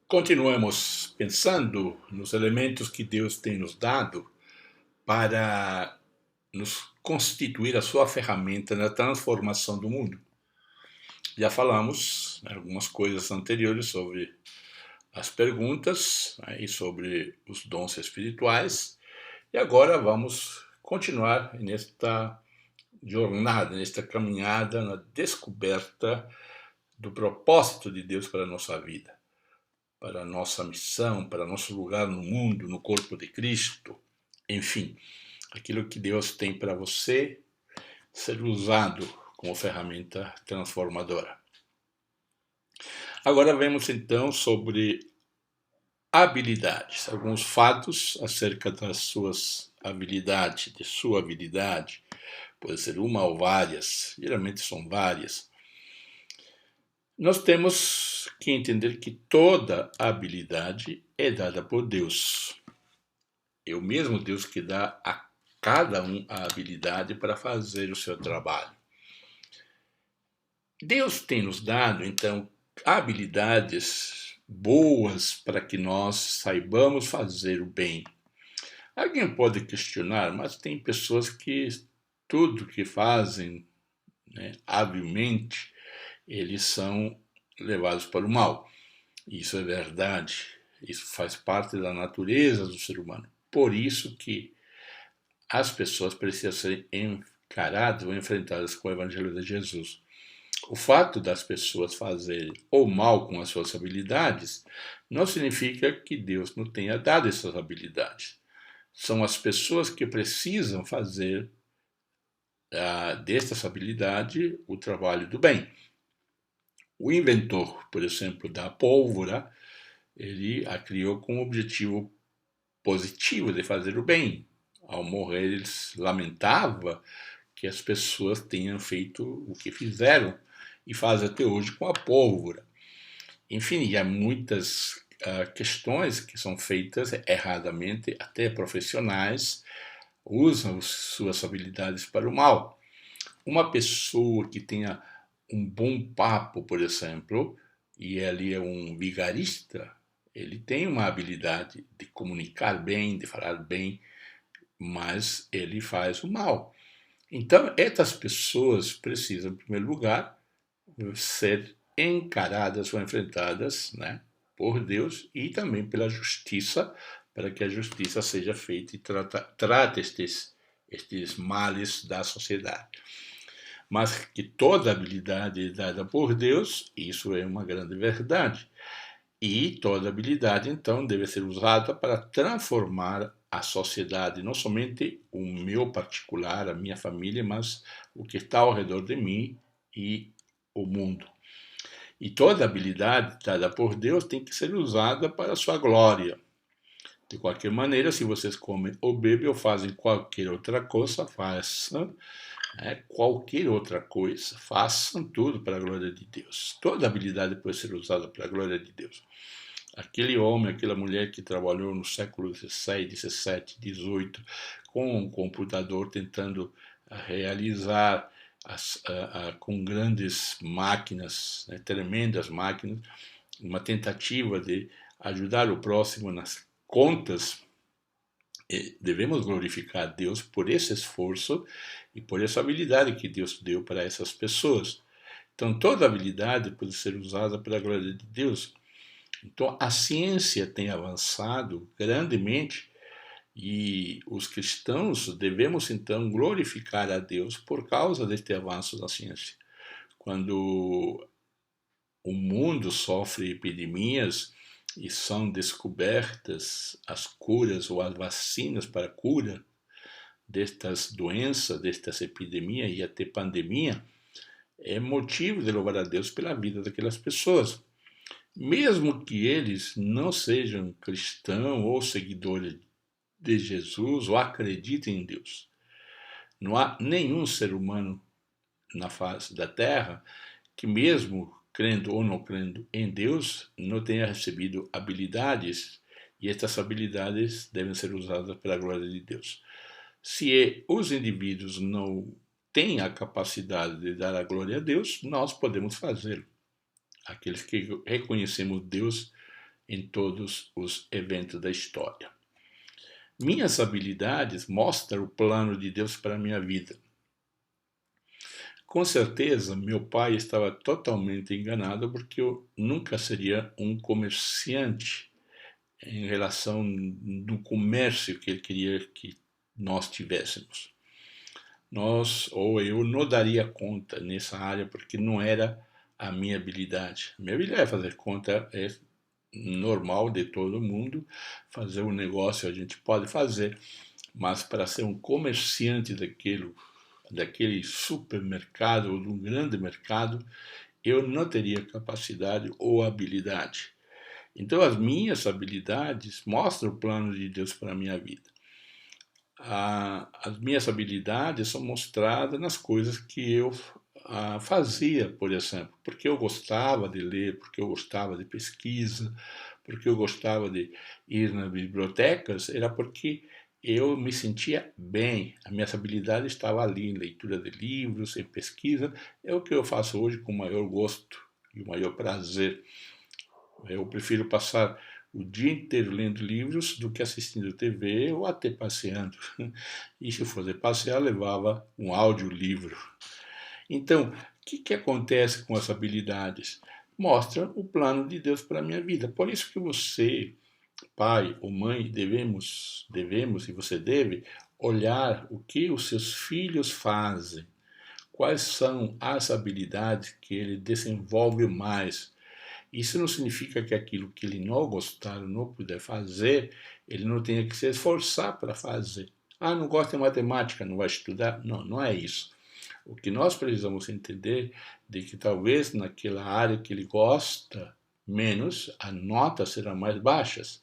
Continuemos pensando nos elementos que Deus tem nos dado para nos constituir a sua ferramenta na transformação do mundo. Já falamos algumas coisas anteriores sobre as perguntas e sobre os dons espirituais, e agora vamos continuar nesta jornada, nesta caminhada na descoberta do propósito de Deus para a nossa vida, para a nossa missão, para nosso lugar no mundo, no corpo de Cristo, enfim, aquilo que Deus tem para você ser usado como ferramenta transformadora. Agora vemos então sobre habilidades, alguns fatos acerca das suas habilidades, de sua habilidade, pode ser uma ou várias, geralmente são várias. Nós temos que entender que toda habilidade é dada por Deus. É o mesmo Deus que dá a cada um a habilidade para fazer o seu trabalho. Deus tem nos dado, então, habilidades boas para que nós saibamos fazer o bem. Alguém pode questionar, mas tem pessoas que tudo que fazem, habilmente, eles são levados para o mal. Isso é verdade. Isso faz parte da natureza do ser humano. Por isso que as pessoas precisam ser encaradas ou enfrentadas com o Evangelho de Jesus. O fato das pessoas fazerem o mal com as suas habilidades não significa que Deus não tenha dado essas habilidades. São as pessoas que precisam fazer desta habilidade o trabalho do bem. O inventor, por exemplo, da pólvora, ele a criou com o objetivo positivo de fazer o bem. Ao morrer, ele lamentava que as pessoas tenham feito o que fizeram e faz até hoje com a pólvora. Enfim, há muitas questões que são feitas erradamente, até profissionais usam suas habilidades para o mal. Uma pessoa que tenha um bom papo, por exemplo, e ele é um vigarista, ele tem uma habilidade de comunicar bem, de falar bem, mas ele faz o mal. Então, essas pessoas precisam, em primeiro lugar, ser encaradas ou enfrentadas, por Deus e também pela justiça, para que a justiça seja feita e trate estes males da sociedade. Mas que toda habilidade é dada por Deus, isso é uma grande verdade. E toda habilidade, então, deve ser usada para transformar a sociedade, não somente o meu particular, a minha família, mas o que está ao redor de mim e o mundo. E toda habilidade dada por Deus tem que ser usada para a sua glória. De qualquer maneira, se vocês comem ou bebem ou fazem qualquer outra coisa, façam qualquer outra coisa, façam tudo para a glória de Deus. Toda habilidade pode ser usada para a glória de Deus. Aquele homem, aquela mulher que trabalhou no século XVI, XVII, XVIII, com um computador tentando realizar com grandes máquinas, tremendas máquinas, uma tentativa de ajudar o próximo nas contas. Devemos glorificar a Deus por esse esforço e por essa habilidade que Deus deu para essas pessoas. Então, toda habilidade pode ser usada para a glória de Deus. Então, a ciência tem avançado grandemente e os cristãos devemos, então, glorificar a Deus por causa deste avanço da ciência. Quando o mundo sofre epidemias e são descobertas as curas ou as vacinas para a cura destas doenças, destas epidemias e até pandemia, é motivo de louvar a Deus pela vida daquelas pessoas. Mesmo que eles não sejam cristãos ou seguidores de Jesus ou acreditem em Deus. Não há nenhum ser humano na face da terra que, mesmo crendo ou não crendo em Deus, não tenha recebido habilidades, e estas habilidades devem ser usadas para a glória de Deus. Se os indivíduos não têm a capacidade de dar a glória a Deus, nós podemos fazê-lo. Aqueles que reconhecemos Deus em todos os eventos da história. Minhas habilidades mostram o plano de Deus para a minha vida. Com certeza, meu pai estava totalmente enganado, porque eu nunca seria um comerciante em relação do comércio que ele queria que nós tivéssemos. Nós, ou eu, não daria conta nessa área, porque não era a minha habilidade. Minha habilidade é fazer conta, é normal de todo mundo. Fazer um negócio a gente pode fazer, mas para ser um comerciante daquele supermercado ou de um grande mercado, eu não teria capacidade ou habilidade. Então, as minhas habilidades mostram o plano de Deus para a minha vida. As minhas habilidades são mostradas nas coisas que eu fazia, por exemplo, porque eu gostava de ler, porque eu gostava de pesquisa, porque eu gostava de ir nas bibliotecas, era porque eu me sentia bem, a minha habilidade estava ali, em leitura de livros, em pesquisa, é o que eu faço hoje com o maior gosto e o maior prazer. Eu prefiro passar o dia inteiro lendo livros do que assistindo TV ou até passeando. E se fosse passear, levava um audiolivro. Então, o que acontece com as habilidades? Mostra o plano de Deus para a minha vida. Por isso que você, pai ou mãe, devemos e você deve olhar o que os seus filhos fazem, quais são as habilidades que ele desenvolve mais. Isso não significa que aquilo que ele não gostar ou não puder fazer, ele não tenha que se esforçar para fazer. Não gosta de matemática, não vai estudar? Não, não é isso. O que nós precisamos entender é que talvez naquela área que ele gosta menos, as notas serão mais baixas.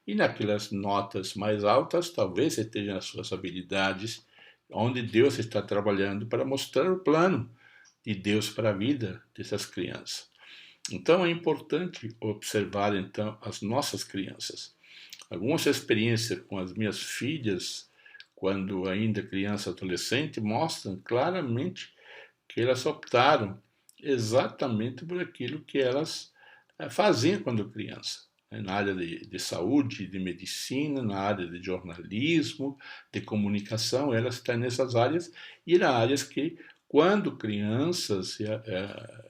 E naquelas notas mais altas, talvez estejam as suas habilidades, onde Deus está trabalhando para mostrar o plano de Deus para a vida dessas crianças. Então é importante observar então as nossas crianças. Algumas experiências com as minhas filhas, quando ainda criança e adolescente, mostram claramente que elas optaram exatamente por aquilo que elas faziam quando criança. Na área de saúde, de medicina, na área de jornalismo, de comunicação, elas estão nessas áreas, e na áreas que, quando crianças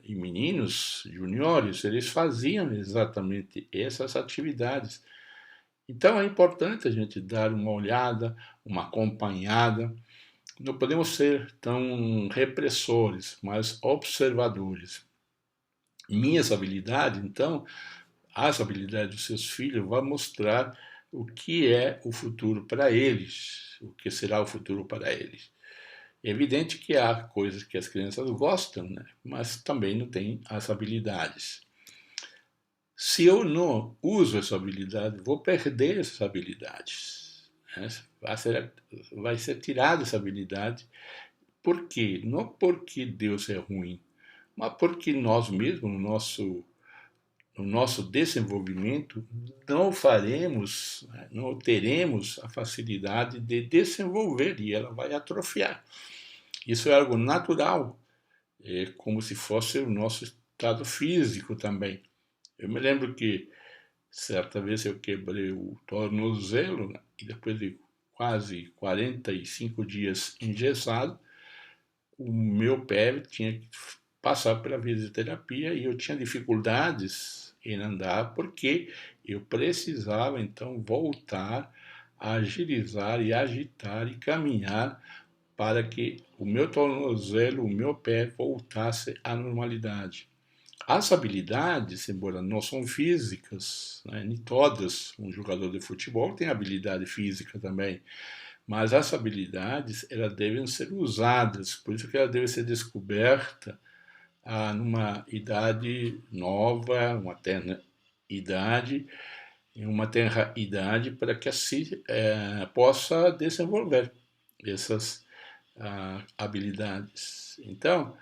e meninos juniores, eles faziam exatamente essas atividades. Então é importante a gente dar uma olhada, uma acompanhada. Não podemos ser tão repressores, mas observadores. Minhas habilidades, então, as habilidades dos seus filhos vão mostrar o que é o futuro para eles, o que será o futuro para eles. É evidente que há coisas que as crianças gostam, né? Mas também não têm as habilidades. Se eu não uso essa habilidade, vou perder essas habilidades. Né? Vai ser tirada essa habilidade. Por quê? Não porque Deus é ruim, mas porque nós mesmos, no nosso desenvolvimento, não faremos, não teremos a facilidade de desenvolver, e ela vai atrofiar. Isso é algo natural, é como se fosse o nosso estado físico também. Eu me lembro que certa vez eu quebrei o tornozelo, né? E depois de quase 45 dias engessado, o meu pé tinha que passar pela fisioterapia e eu tinha dificuldades em andar porque eu precisava então voltar a agilizar e agitar e caminhar para que o meu tornozelo, o meu pé voltasse à normalidade. As habilidades, embora não são físicas, né, nem todas, um jogador de futebol tem habilidade física também, mas as habilidades elas devem ser usadas, por isso que ela deve ser descoberta numa idade nova, uma tenra idade, em uma tenra idade, para que assim possa desenvolver essas habilidades. Então,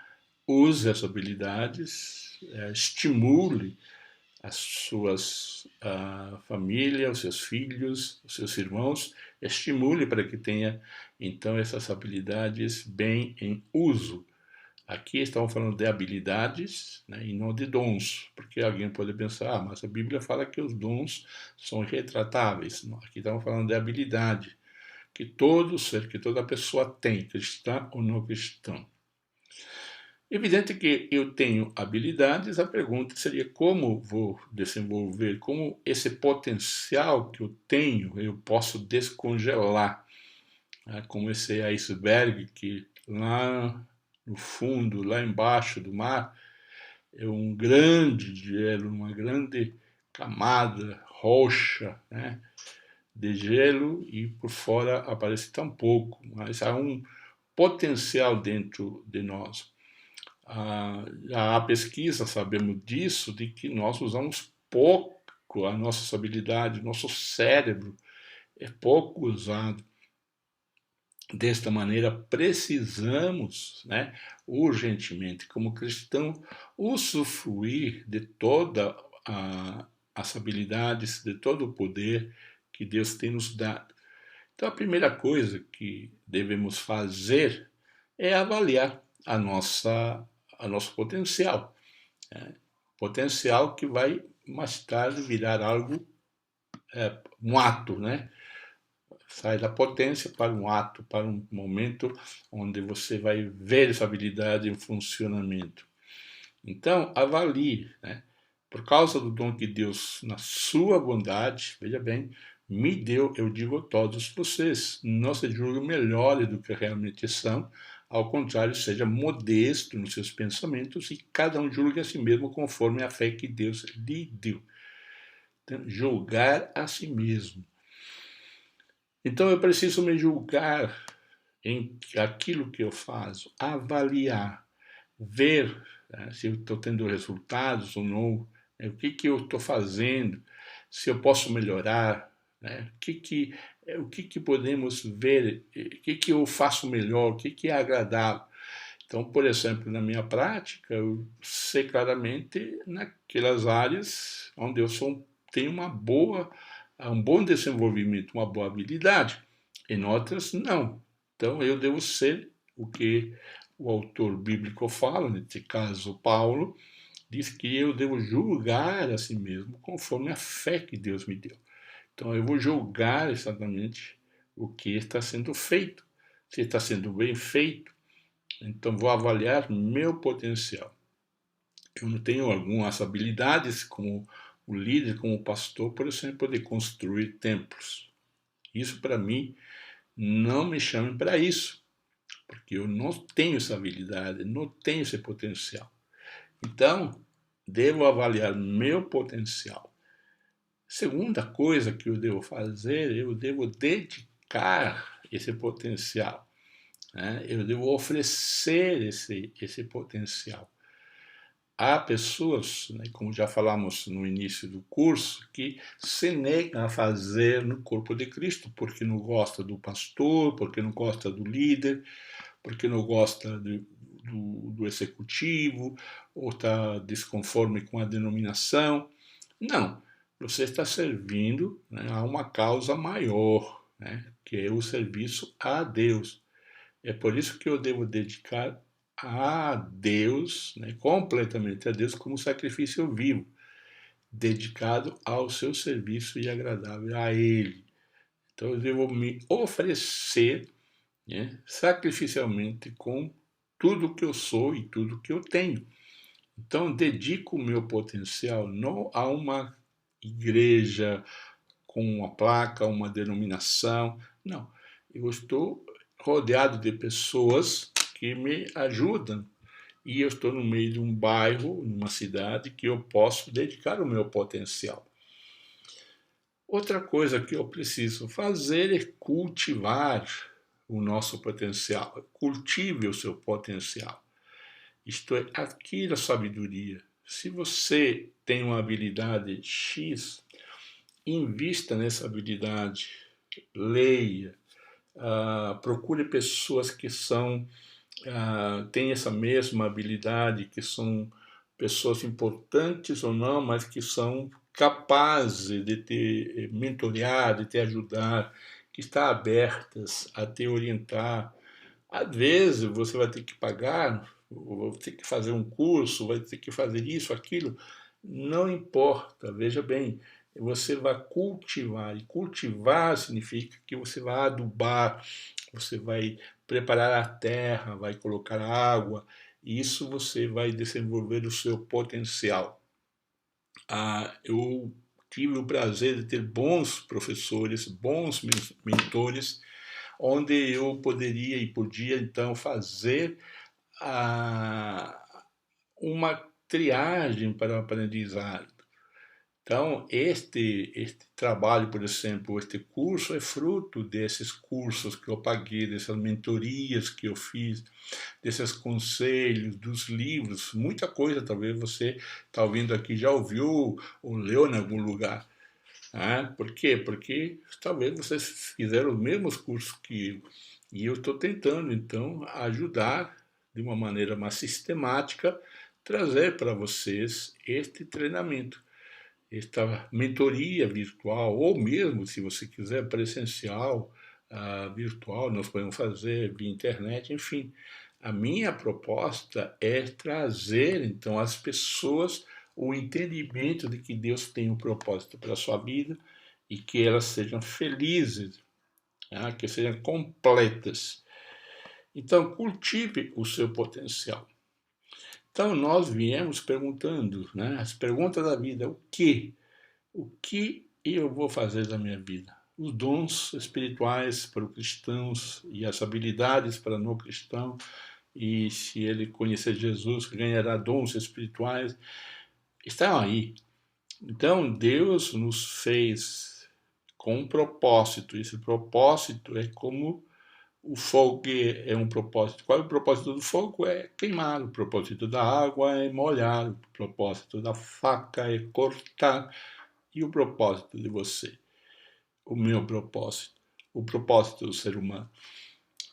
use as habilidades, estimule as suas família, os seus filhos, os seus irmãos, estimule para que tenha então essas habilidades bem em uso. Aqui estamos falando de habilidades, né, e não de dons, porque alguém pode pensar, mas a Bíblia fala que os dons são retratáveis. Não, aqui estamos falando de habilidade, que todo ser, que toda pessoa tem, cristã ou não cristã. Evidente que eu tenho habilidades, a pergunta seria como vou desenvolver, como esse potencial que eu tenho eu posso descongelar, né? Como esse iceberg que lá no fundo, lá embaixo do mar, é um grande gelo, uma grande camada roxa, né, de gelo e por fora aparece tão pouco, mas há um potencial dentro de nós. A pesquisa, sabemos disso, de que nós usamos pouco a nossa habilidade, nosso cérebro é pouco usado. Desta maneira, precisamos, né, urgentemente, como cristão, usufruir de todas as habilidades, de todo o poder que Deus tem nos dado. Então, a primeira coisa que devemos fazer é avaliar nosso potencial. Né? Potencial que vai mais tarde virar algo, um ato, né? Sai da potência para um ato, para um momento onde você vai ver essa habilidade em funcionamento. Então, avalie, né? Por causa do dom que Deus, na sua bondade, veja bem, me deu, eu digo a todos vocês, não se julguem melhores do que realmente são, ao contrário, seja modesto nos seus pensamentos e cada um julgue a si mesmo conforme a fé que Deus lhe deu. Então, julgar a si mesmo. Então eu preciso me julgar em aquilo que eu faço, avaliar, ver, né, se eu estou tendo resultados ou não, né, o que eu estou fazendo, se eu posso melhorar, né, o que podemos ver, o que eu faço melhor, o que é agradável. Então, por exemplo, na minha prática, eu sei claramente naquelas áreas onde eu tenho um bom desenvolvimento, uma boa habilidade. Em outras, não. Então, eu devo ser o que o autor bíblico fala, nesse caso, Paulo, diz que eu devo julgar a si mesmo conforme a fé que Deus me deu. Então, eu vou julgar exatamente o que está sendo feito, se está sendo bem feito. Então, vou avaliar meu potencial. Eu não tenho algumas habilidades como o líder, como o pastor, por exemplo, de construir templos. Isso, para mim, não me chame para isso, porque eu não tenho essa habilidade, não tenho esse potencial. Então, devo avaliar meu potencial. Segunda coisa que eu devo fazer, eu devo dedicar esse potencial. Né? Eu devo oferecer esse potencial. Há pessoas, né, como já falamos no início do curso, que se negam a fazer no corpo de Cristo, porque não gosta do pastor, porque não gosta do líder, porque não gosta do executivo, ou está desconforme com a denominação. Não, você está servindo, né, a uma causa maior, né, que é o serviço a Deus. É por isso que eu devo dedicar a Deus, né, completamente a Deus, como sacrifício vivo, dedicado ao seu serviço e agradável a Ele. Então eu devo me oferecer, né, sacrificialmente com tudo que eu sou e tudo que eu tenho. Então dedico o meu potencial não a uma igreja com uma placa, uma denominação, não. Eu estou rodeado de pessoas que me ajudam e eu estou no meio de um bairro, numa cidade que eu posso dedicar o meu potencial. Outra coisa que eu preciso fazer é cultivar o nosso potencial. Cultive o seu potencial. Isto é, adquira sabedoria. Se você tem uma habilidade X, invista nessa habilidade. Leia. Procure pessoas que têm essa mesma habilidade, que são pessoas importantes ou não, mas que são capazes de te mentorear, de te ajudar, que estão abertas a te orientar. Às vezes você vai ter que pagar, vai ter que fazer um curso, vai ter que fazer isso, aquilo, não importa, veja bem, você vai cultivar, e cultivar significa que você vai adubar, você vai preparar a terra, vai colocar água, e isso você vai desenvolver o seu potencial. Eu tive o prazer de ter bons professores, bons mentores, onde eu poderia e podia então fazer uma triagem para o aprendizado. Então, este trabalho, por exemplo, este curso é fruto desses cursos que eu paguei, dessas mentorias que eu fiz, desses conselhos, dos livros, muita coisa talvez você está ouvindo aqui já ouviu ou leu em algum lugar. Por quê? Porque talvez vocês fizeram os mesmos cursos que eu. E eu estou tentando, então, ajudar de uma maneira mais sistemática, trazer para vocês este treinamento, esta mentoria virtual, ou mesmo, se você quiser, presencial, virtual, nós podemos fazer via internet, enfim. A minha proposta é trazer, então, às pessoas o entendimento de que Deus tem um propósito para a sua vida e que elas sejam felizes, que sejam completas. Então, cultive o seu potencial. Então, nós viemos perguntando, as perguntas da vida: o que? O que eu vou fazer da minha vida? Os dons espirituais para os cristãos e as habilidades para o não cristão, e se ele conhecer Jesus, ganhará dons espirituais, estão aí. Então, Deus nos fez com um propósito. Esse propósito é como o fogo é um propósito. Qual é o propósito do fogo? É queimar. O propósito da água é molhar. O propósito da faca é cortar. E o propósito de você? O meu propósito. O propósito do ser humano.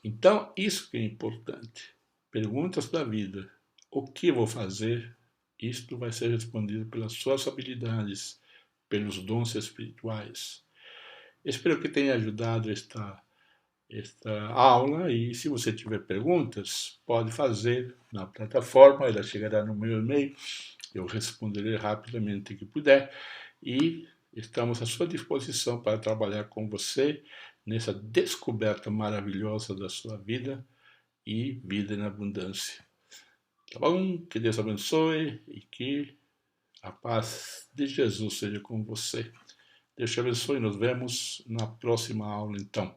Então, isso que é importante. Perguntas da vida. O que vou fazer? Isto vai ser respondido pelas suas habilidades, pelos dons espirituais. Espero que tenha ajudado esta aula, e se você tiver perguntas, pode fazer na plataforma, ela chegará no meu e-mail, eu responderei rapidamente que puder, e estamos à sua disposição para trabalhar com você nessa descoberta maravilhosa da sua vida e vida em abundância. Tá bom? Que Deus abençoe e que a paz de Jesus seja com você. Deus te abençoe e nos vemos na próxima aula então.